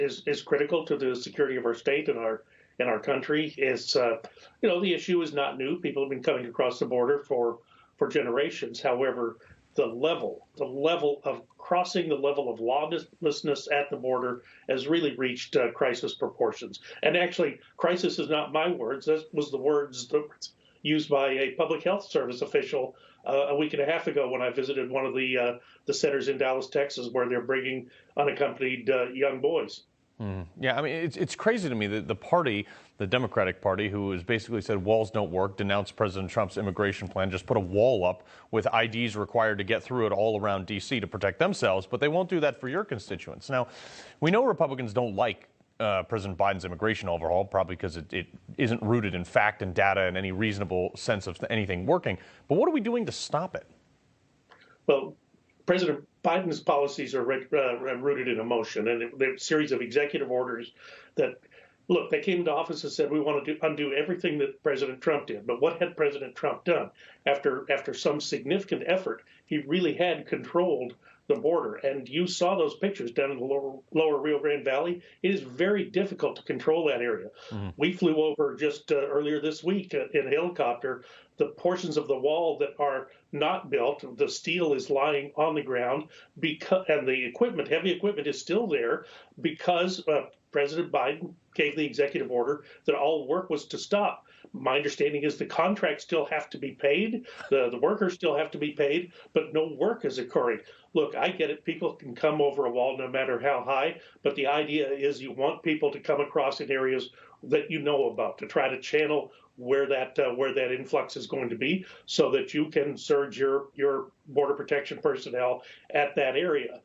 is critical to the security of our state and our country. It's the issue is not new. People have been coming across the border for generations. However, the level of crossing the level of lawlessness at the border has really reached crisis proportions. And actually, crisis is not my words. That was the words that used by a public health service official a week and a half ago when I visited one of the centers in Dallas, Texas, where they're bringing unaccompanied young boys. Yeah, I mean, it's crazy to me that the party, the Democratic Party, who has basically said walls don't work, denounced President Trump's immigration plan, just put a wall up with IDs required to get through it all around D.C. to protect themselves, but they won't do that for your constituents. Now, we know Republicans don't like President Biden's immigration overhaul, probably because it isn't rooted in fact and data and any reasonable sense of anything working. But what are we doing to stop it? Well, President Biden's policies are rooted in emotion, and a series of executive orders that, look, they came into office and said, we want to undo everything that President Trump did. But what had President Trump done? After some significant effort, he really had controlled the border. And you saw those pictures down in the lower Rio Grande Valley. It is very difficult to control that area. We flew over just earlier this week in a helicopter the portions of the wall that are not built. The steel is lying on the ground, and the equipment, heavy equipment, is still there because President Biden gave the executive order that all work was to stop. My understanding is the contracts still have to be paid, the workers still have to be paid, but no work is occurring. Look, I get it. People can come over a wall no matter how high, but the idea is you want people to come across in areas that you know about to try to channel where that influx is going to be so that you can surge your border protection personnel at that area.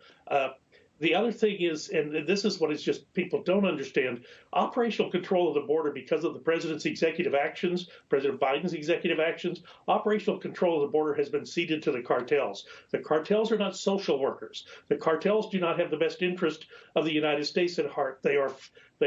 The other thing is, and this is what is just people don't understand, operational control of the border because of the president's executive actions, President Biden's executive actions, operational control of the border has been ceded to the cartels. The cartels are not social workers. The cartels do not have the best interest of the United States at heart. They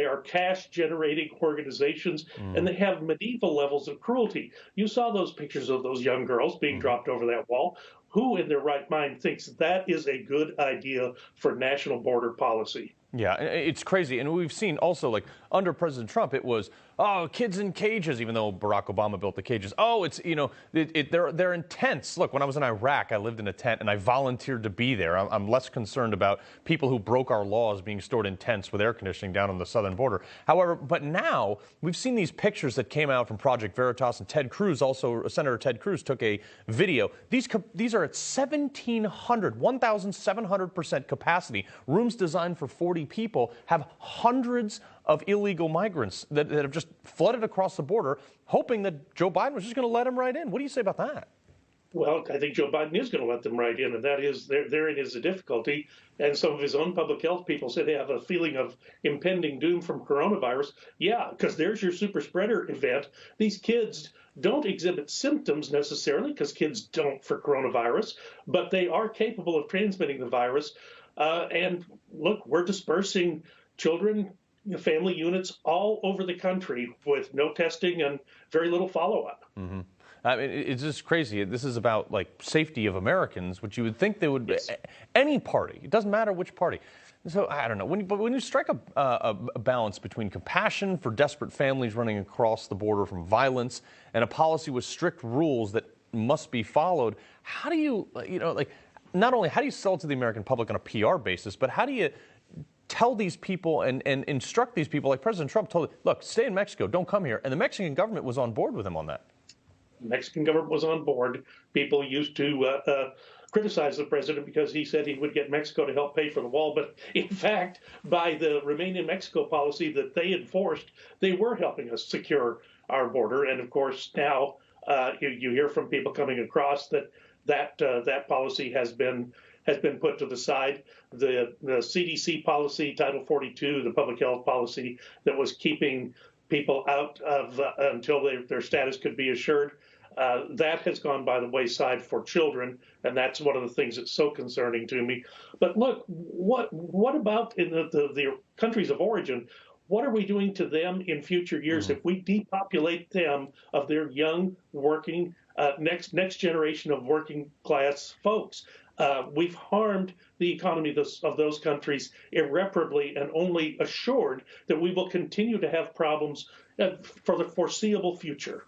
are cash-generating organizations, and they have medieval levels of cruelty. You saw those pictures of those young girls being dropped over that wall. Who in their right mind thinks that is a good idea for national border policy? Yeah, it's crazy. And we've seen also, like, under President Trump, it was, kids in cages, even though Barack Obama built the cages. It's, they're in tents. Look, when I was in Iraq, I lived in a tent, and I volunteered to be there. I'm less concerned about people who broke our laws being stored in tents with air conditioning down on the southern border. However, but now we've seen these pictures that came out from Project Veritas, and Ted Cruz, also Senator Ted Cruz, took a video. These are at 1,700% capacity. Rooms designed for 40 people have hundreds of illegal migrants that have just flooded across the border, hoping that Joe Biden was just going to let them right in. What do you say about that? Well, I think Joe Biden is going to let them right in, and that is therein is the difficulty. And some of his own public health people said they have a feeling of impending doom from coronavirus. Yeah, because there's your super spreader event. These kids don't exhibit symptoms necessarily, because kids don't for coronavirus, but they are capable of transmitting the virus. And look, we're dispersing children, family units all over the country with no testing and very little follow-up. I mean, it's just crazy. This is about, like, safety of Americans, which you would think they would, yes. Any party, it doesn't matter which party. So I don't know. When you strike a balance between compassion for desperate families running across the border from violence and a policy with strict rules that must be followed, how do you, not only how do you sell it to the American public on a PR basis, but how do you tell these people and instruct these people, like President Trump told, look, stay in Mexico, don't come here. And the Mexican government was on board with him on that. The Mexican government was on board. People used to criticize the president because he said he would get Mexico to help pay for the wall. But in fact, by the Remain in Mexico policy that they enforced, they were helping us secure our border. And of course, now you hear from people coming across that policy has been put to the side. The CDC policy, Title 42, the public health policy that was keeping people out of until their status could be assured, that has gone by the wayside for children, and that's one of the things that's so concerning to me. But look, what about in the countries of origin? What are we doing to them in future years if we depopulate them of their young, working, next generation of working class folks? We've harmed the economy of those countries irreparably and only assured that we will continue to have problems for the foreseeable future.